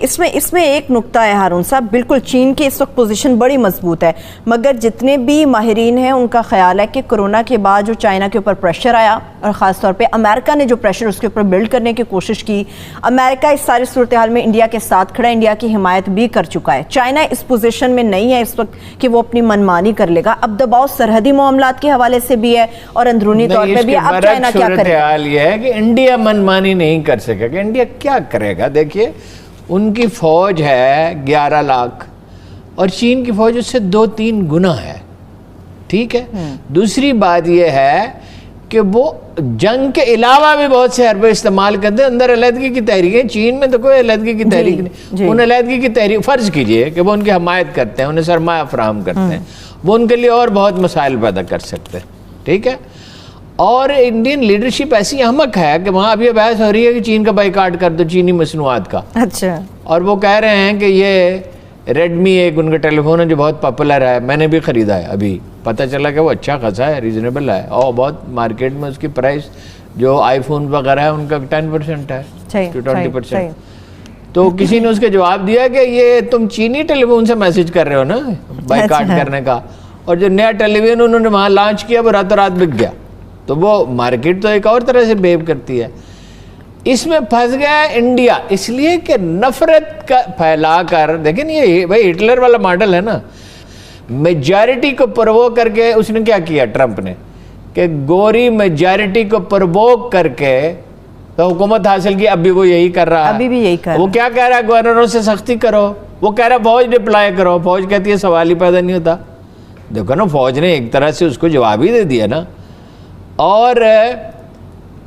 اس میں ایک نقطہ ہے ہارون صاحب، بالکل چین کی اس وقت پوزیشن بڑی مضبوط ہے، مگر جتنے بھی ماہرین ہیں ان کا خیال ہے کہ کورونا کے بعد جو چائنا کے اوپر پریشر آیا اور خاص طور پہ امریکہ نے جو پریشر اس کے اوپر بلڈ کرنے کی کوشش کی، امریکہ اس ساری صورتحال میں انڈیا کے ساتھ کھڑا ہے، انڈیا کی حمایت بھی کر چکا ہے۔ چائنا اس پوزیشن میں نہیں ہے اس وقت کہ وہ اپنی منمانی کر لے گا، اب دباؤ سرحدی معاملات کے حوالے سے بھی ہے اور اندرونی طور پہ بھی ہے۔ اب چائنا کیا کرے گا؟ حال یہ ہے کہ انڈیا منمانی نہیں کر سکے گا، انڈیا کیا کرے گا؟ دیکھیے ان کی فوج ہے 11 لاکھ اور چین کی فوج اس سے 2-3 گنا ہے، ٹھیک ہے۔ دوسری بات یہ ہے کہ وہ جنگ کے علاوہ بھی بہت سے حربے استعمال کرتے ہیں، اندر علیحدگی کی تحریکیں، چین میں تو کوئی علیحدگی کی تحریک نہیں، ان علیحدگی کی تحریک فرض کیجئے کہ وہ ان کی حمایت کرتے ہیں، انہیں سرمایہ فراہم کرتے ہیں، وہ ان کے لیے اور بہت مسائل پیدا کر سکتے ہیں، ٹھیک ہے۔ اور انڈین لیڈرشپ ایسی احمق ہے کہ وہاں اب یہ بحث ہو رہی ہے کہ چین کا بائیکاٹ کر دو، چینی مصنوعات کا، اچھا، اور وہ کہہ رہے ہیں کہ یہ ریڈمی ایک ان کا ٹیلی فون ہے جو بہت پاپولر ہے، میں نے بھی خریدا ہے، ابھی پتہ چلا کہ وہ اچھا خاصا ہے، ریزنیبل ہے، اور بہت مارکیٹ میں اس کی پرائس جو آئی فون وغیرہ ہے ان کا 10% ہے، 20%۔ تو کسی نے اس کے جواب دیا کہ یہ تم چینی ٹیلی فون سے میسج کر رہے ہو نا بائیکاٹ کرنے کا، اور جو نیا ٹیلی ویژن انہوں نے وہاں لانچ کیا وہ راتوں رات بک گیا، تو وہ مارکیٹ تو ایک اور طرح سے بیہیو کرتی ہے۔ اس میں پھنس گیا ہے انڈیا، اس لیے کہ نفرت کا پھیلا کر، دیکھیں یہ بھائی ہٹلر والا ماڈل ہے نا، میجارٹی کو پرووک کر کے اس نے کیا کیا ٹرمپ نے کہ گوری میجارٹی کو پرووک کر کے تو حکومت حاصل کی، اب بھی وہ یہی کر رہا ہے، ابھی بھی یہی کر رہا ہے۔ وہ کیا کہہ رہا ہے؟ گورنروں سے سختی کرو، وہ کہہ رہا ہے فوج ڈپلائے کرو، فوج کہتی ہے سوال ہی پیدا نہیں ہوتا۔ دیکھو نا فوج نے ایک طرح سے اس کو جواب ہی دے دیا نا۔ اور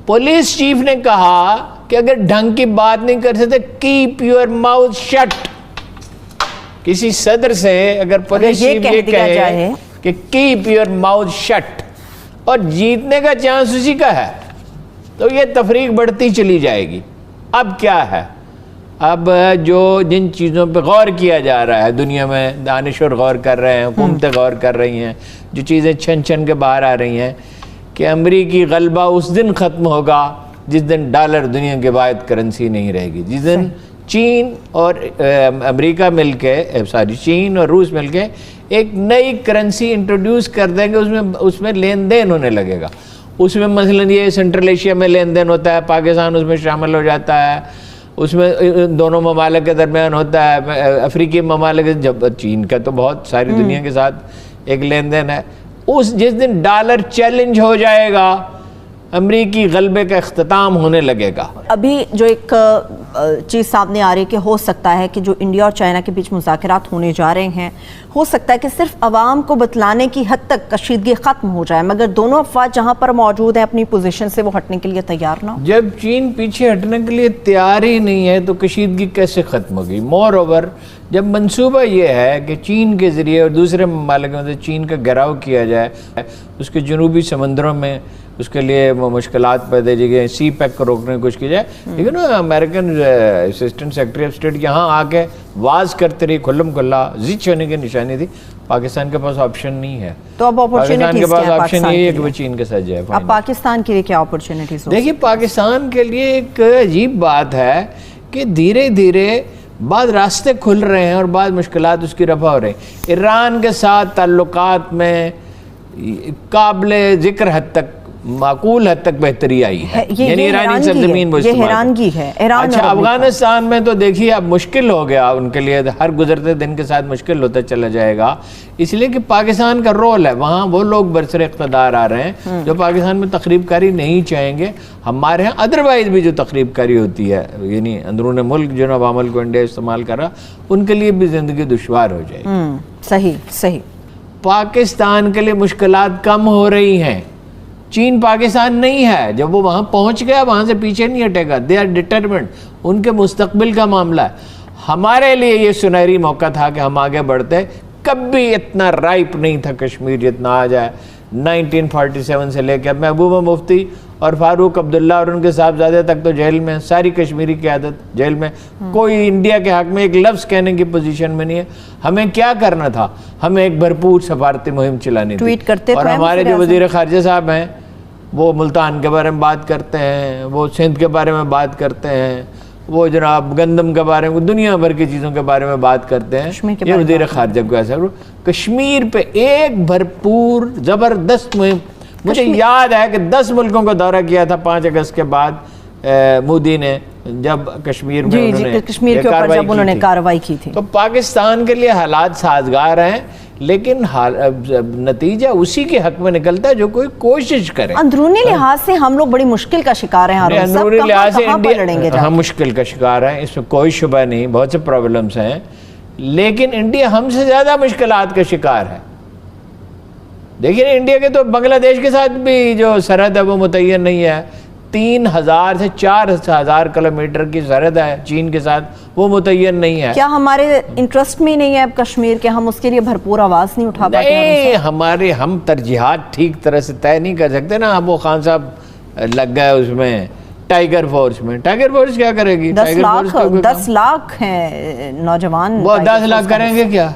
پولیس چیف نے کہا کہ اگر ڈھنگ کی بات نہیں کر سکتے کیپ یور ماؤتھ شٹ۔ کسی صدر سے اگر پولیس چیف یہ کہے کہ کیپ یور ماؤتھ شٹ اور جیتنے کا چانس اسی کا ہے، تو یہ تفریق بڑھتی چلی جائے گی۔ اب کیا ہے؟ اب جو جن چیزوں پہ غور کیا جا رہا ہے دنیا میں، دانشور غور کر رہے ہیں، حکومتیں غور کر رہی ہیں، جو چیزیں چھن چھن کے باہر آ رہی ہیں کہ امریکی غلبہ اس دن ختم ہوگا جس دن ڈالر دنیا کی واحد کرنسی نہیں رہے گی، جس دن چین اور امریکہ مل کے چین اور روس مل کے ایک نئی کرنسی انٹروڈیوس کر دیں گے، اس میں لین دین ہونے لگے گا۔ اس میں مثلاً یہ سینٹرل ایشیا میں لین دین ہوتا ہے، پاکستان اس میں شامل ہو جاتا ہے، اس میں دونوں ممالک کے درمیان ہوتا ہے، افریقی ممالک، جب چین کا تو بہت ساری دنیا کے ساتھ ایک لین دین ہے۔ جس دن ڈالر چیلنج ہو جائے گا، امریکی غلبے کا اختتام ہونے لگے گا۔ ابھی جو ایک چیز سامنے آ رہی ہے کہ ہو سکتا ہے کہ جو انڈیا اور چائنا کے بیچ مذاکرات ہونے جا رہے ہیں، ہو سکتا ہے کہ صرف عوام کو بتلانے کی حد تک کشیدگی ختم ہو جائے، مگر دونوں افواج جہاں پر موجود ہیں اپنی پوزیشن سے وہ ہٹنے کے لیے تیار نہ ہو۔ جب چین پیچھے ہٹنے کے لیے تیار ہی نہیں ہے تو کشیدگی کیسے ختم ہوگی؟ مور اوور جب منصوبہ یہ ہے کہ چین کے ذریعے اور دوسرے ممالکوں سے چین کا گھیراؤ کیا جائے، اس کے جنوبی سمندروں میں اس کے لیے مشکلات پیدا کی گئے، سی پیک کو روکنے کی کوشش کی جائے، لیکن American assistant secretary of state یہاں آ کے واز کرتے رہی کھلم کھلا، زچ ہونے کی نشانی تھی۔ پاکستان کے پاس آپشن نہیں ہے، تو اب پاکستان کے پاس آپشن یہی ہے کہ وہ چین کے ساتھ جائے۔ اب پاکستان کے لیے کیا اپرچونٹیز؟ دیکھیے پاکستان کے لیے ایک عجیب بات ہے کہ دھیرے دھیرے بعض راستے کھل رہے ہیں اور بعض مشکلات اس کی رفع ہو رہی ہیں۔ ایران کے ساتھ تعلقات میں قابل ذکر حد تک، معقول حد تک بہتری آئی ہے، یعنی ایرانی سرزمین وہ استعمال ہے۔ اچھا افغانستان میں تو دیکھیے اب مشکل ہو گیا ان کے لیے، ہر گزرتے دن کے ساتھ مشکل ہوتا چلا جائے گا، اس لیے کہ پاکستان کا رول ہے وہاں، وہ لوگ برسر اقتدار آ رہے ہیں جو پاکستان میں تخریب کاری نہیں چاہیں گے۔ ہمارے ہاں ادروائز بھی جو تخریب کاری ہوتی ہے، یعنی اندرون ملک جو عوامل کو انڈیا استعمال کر رہا، ان کے لیے بھی زندگی دشوار ہو جائے گی۔ صحیح۔ پاکستان کے لیے مشکلات کم ہو رہی ہیں، چین پاکستان نہیں ہے، جب وہ وہاں پہنچ گیا وہاں سے پیچھے نہیں ہٹے گا، دے آر ڈٹرمنڈ، ان کے مستقبل کا معاملہ ہے۔ ہمارے لیے یہ سنہری موقع تھا کہ ہم آگے بڑھتے، کبھی اتنا رائپ نہیں تھا کشمیر جتنا آ جائے۔ 1947 سے لے کے محبوبہ مفتی اور فاروق عبداللہ اور ان کے صاحبزادے تک تو جیل میں، ساری کشمیری قیادت جیل میں، کوئی انڈیا کے حق میں ایک لفظ کہنے کی پوزیشن میں نہیں ہے۔ ہمیں کیا کرنا تھا؟ ہمیں ایک بھرپور سفارتی مہم چلانی تھی، اور ہمارے جو وزیر خارجہ صاحب ہیں وہ ملتان کے بارے میں بات کرتے ہیں، وہ سندھ کے بارے میں بات کرتے ہیں، وہ جناب گندم کے بارے میں دنیا بھر کی چیزوں کے بارے میں بات کرتے ہیں. یہ وزیر خارجہ کو ایسا کشمیر پہ ایک بھرپور زبردست مہم. مجھے یاد ہے کہ 10 ملکوں کا دورہ کیا تھا 5 اگست کے بعد مودی نے, جب کشمیر میں کشمیر کے اوپر جب انہوں نے کارروائی کی تھی. تو پاکستان کے لیے حالات سازگار ہیں, لیکن نتیجہ اسی کے حق میں نکلتا ہے جو کوئی کوشش کرے. اندرونی لحاظ سے ہم لوگ بڑی مشکل کا شکار ہیں. اندرونی لحاظ سے انڈیا ہم مشکل کا شکار ہیں, اس میں کوئی شبہ نہیں, بہت سے پرابلمز ہیں, لیکن انڈیا ہم سے زیادہ مشکلات کا شکار ہے. دیکھیے انڈیا کے تو بنگلہ دیش کے ساتھ بھی جو سرحد ہے وہ متعین نہیں ہے. 3000 سے 4000 کلومیٹر کی سرحد ہے چین کے ساتھ, وہ متعین نہیں ہے. کیا ہمارے انٹرسٹ میں نہیں ہے اب کشمیر کے, ہم اس کے لیے بھرپور آواز نہیں اٹھا پاتے؟ نہیں, ہم ترجیحات ٹھیک طرح سے طے نہیں کر سکتے نا. اب وہ خان صاحب لگ گئے اس میں ٹائیگر فورس میں. ٹائیگر فورس کیا کرے گی؟ 10 لاکھ ہیں نوجوان, وہ 10 لاکھ کریں گے کیا؟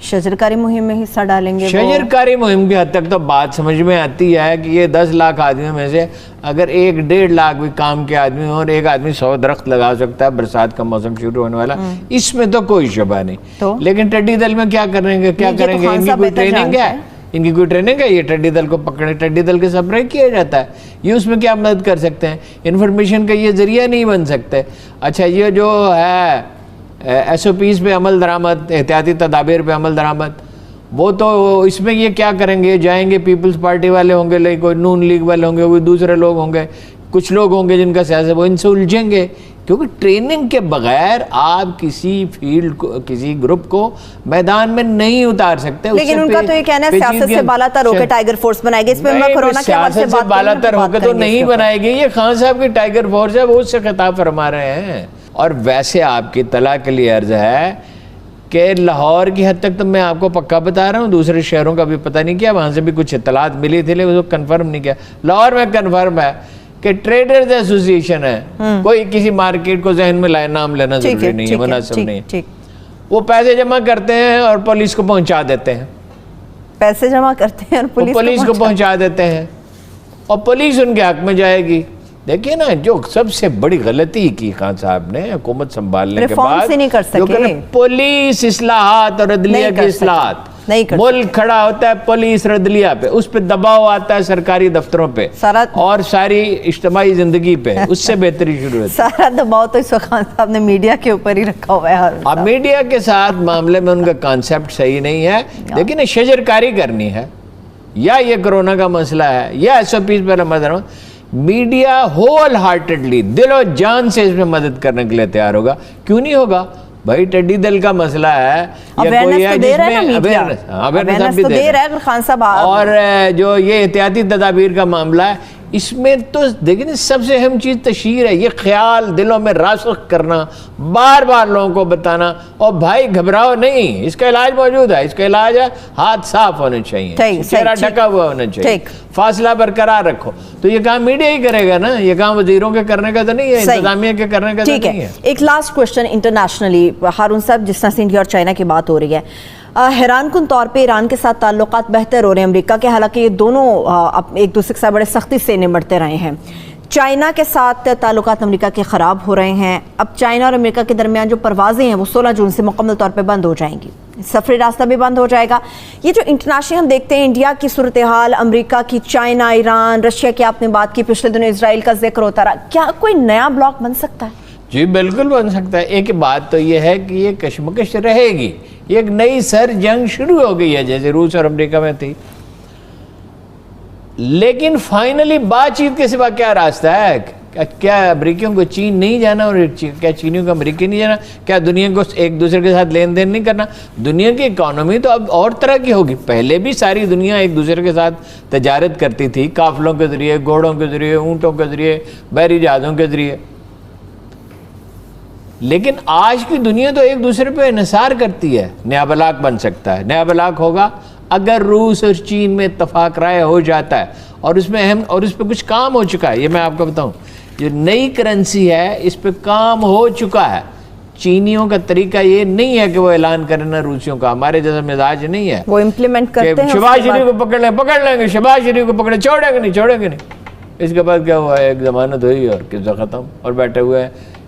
شجرکاری مہم میں حصہ ڈالیں گے. شجرکاری مہم کی حد تک تو بات سمجھ میں آتی ہے کہ یہ 10 لاکھ آدمیوں میں سے اگر 1-1.5 لاکھ بھی کام کے آدمی ہوں اور ایک آدمی 100 درخت لگا سکتا ہے, برسات کا موسم شروع ہونے والا, اس میں تو کوئی شبہ نہیں. لیکن ٹڈی دل میں کیا کریں گے؟ ان کی کوئی ٹریننگ ہے؟ ان کی کوئی ٹریننگ ہے؟ یہ ٹڈی دل کو پکڑے, ٹڈی دل کے سپرے کیا جاتا ہے, یہ اس میں کیا مدد کر سکتے ہیں؟ انفارمیشن کا یہ ذریعہ نہیں بن سکتے. اچھا, یہ جو ہے ایس او پیز پہ عمل درآمد, احتیاطی تدابیر پہ عمل درآمد, وہ تو اس میں یہ کیا کریں گے؟ جائیں گے پیپلز پارٹی والے ہوں گے, کوئی نون لیگ والے ہوں گے, کوئی دوسرے لوگ ہوں گے, کچھ لوگ ہوں گے جن کا سیاست, وہ ان سے الجھیں گے. کیونکہ ٹریننگ کے بغیر آپ کسی فیلڈ کو, کسی گروپ کو میدان میں نہیں اتار سکتے. لیکن ان کا تو یہ کہنا ہے سیاست سے بالا تر ہو کے ٹائیگر فورس بنائے گی. اس میں کرونا کے بعد سے سیاست سے بالا تر ہو کے تو نہیں بنائے گی. یہ خان صاحب کی ٹائیگر فورس ہے, وہ اس سے خطاب فرما رہے ہیں. اور ویسے آپ کی اطلاع کے لیے عرض ہے کہ لاہور کی حد تک تو میں آپ کو پکا بتا رہا ہوں, دوسرے شہروں کا بھی پتہ نہیں کیا, وہاں سے بھی کچھ اطلاعات ملی تھی لیکن اس کو کنفرم نہیں کیا. لاہور میں کنفرم ہے کہ ٹریڈرز ایسوسیشن ہے, کوئی کسی مارکیٹ کو ذہن میں لائے, نام لینا ضروری نہیں ہے, مناسب نہیں. وہ پیسے جمع کرتے ہیں اور پولیس کو پہنچا دیتے ہیں. پیسے جمع کرتے ہیں اور پولیس کو پہنچا دیتے ہیں, اور پولیس ان کے حق میں جائے گی. دیکھیے نا, جو سب سے بڑی غلطی کی خان صاحب نے حکومت سنبھالنے کے بعد, جو کہ پولیس اصلاحات اور عدلیہ کی اصلاحات, ملک کھڑا ہوتا ہے پولیس اور عدلیہ پہ, اس پہ دباؤ آتا ہے سرکاری دفتروں پہ اور ساری اجتماعی زندگی پہ, اس سے بہتری شروع ہوتی ہے. سارا دباؤ تو اس وقت خان صاحب نے میڈیا کے اوپر ہی رکھا ہوا ہے. اب میڈیا کے ساتھ معاملے میں ان کا کانسیپٹ صحیح نہیں ہے, لیکن شجرکاری کرنی ہے, یا یہ کرونا کا مسئلہ ہے, یا ایس او پیز پہ عمل درآمد. میڈیا ہول ہارٹڈلی, دل و جان سے اس میں مدد کرنے کے لیے تیار ہوگا. کیوں نہیں ہوگا بھائی؟ ٹڈی دل کا مسئلہ ہے, یا کوئی ہے جس میں اویئرنس بھی دے رہا ہے خان صاحب, اور جو یہ احتیاطی تدابیر کا معاملہ ہے, اس میں تو دیکھیں سب سے اہم چیز تشہیر ہے. یہ خیال دلوں میں راسخ کرنا, بار بار لوگوں کو بتانا, اور بھائی گھبراؤ نہیں, اس کا علاج موجود ہے. اس کا علاج ہے ہاتھ صاف ہونے چاہیے, چہرہ ڈھکا ہوا ہونا چاہیے, فاصلہ برقرار رکھو. تو یہ کام میڈیا ہی کرے گا نا, یہ کام وزیروں کے کرنے کا تو نہیں ہے, انتظامیہ کے کرنے کا تو نہیں ہے. ایک لاسٹ کوشچن انٹرنیشنلی ہارون صاحب, جس طرح سے انڈیا اور چائنا کی بات ہو رہی ہے, حیران کن طور پہ ایران کے ساتھ تعلقات بہتر ہو رہے ہیں امریکہ کے, حالانکہ یہ دونوں ایک دوسرے کے ساتھ بڑے سختی سے نمٹتے رہے ہیں. چائنا کے ساتھ تعلقات امریکہ کے خراب ہو رہے ہیں. اب چائنا اور امریکہ کے درمیان جو پروازیں ہیں وہ 16 جون سے مکمل طور پہ بند ہو جائیں گی, سفری راستہ بھی بند ہو جائے گا. یہ جو انٹرنیشنل ہم دیکھتے ہیں انڈیا کی صورتحال, امریکہ کی, چائنا, ایران, رشیا کی آپ نے بات کی, پچھلے دنوں اسرائیل کا ذکر ہوتا رہا, کیا کوئی نیا بلاک بن سکتا ہے؟ جی بالکل بن سکتا ہے. ایک بات تو یہ ہے کہ یہ کشمکش رہے گی, یہ ایک نئی سر جنگ شروع ہو گئی ہے جیسے روس اور امریکہ میں تھی, لیکن فائنلی بات چیت کے سوا کیا راستہ ہے؟ کیا امریکیوں کو چین نہیں جانا, اور کیا چینیوں کو امریکی نہیں جانا؟ کیا دنیا کو ایک دوسرے کے ساتھ لین دین نہیں کرنا؟ دنیا کی اکانومی تو اب اور طرح کی ہوگی. پہلے بھی ساری دنیا ایک دوسرے کے ساتھ تجارت کرتی تھی, قافلوں کے ذریعے, گھوڑوں کے ذریعے, اونٹوں کے ذریعے, بحری جہازوں کے ذریعے, لیکن آج کی دنیا تو ایک دوسرے پہ انحصار کرتی ہے. نیا بلاک بن سکتا ہے. نیا بلاک ہوگا اگر روس اور چین میں اتفاق رائے ہو جاتا ہے, اور اس میں اہم, اور اس پہ کچھ کام ہو چکا ہے. یہ میں آپ کو بتاؤں, جو نئی کرنسی ہے اس پہ کام ہو چکا ہے. چینیوں کا طریقہ یہ نہیں ہے کہ وہ اعلان کریں نا روسیوں کا, ہمارے جیسا مزاج نہیں ہے, وہ امپلیمنٹ کرتے ہیں. شہباز شریف کو پکڑ لیں گے, شہباز شریف کو پکڑے, چھوڑیں گے نہیں. اس کے بعد کیا ہوا ہے, ایک ضمانت ہوئی اور قصہ ختم, اور بیٹھے ہوئے ہیں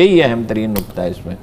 یہی اہم ترین نقطہ ہے اس میں.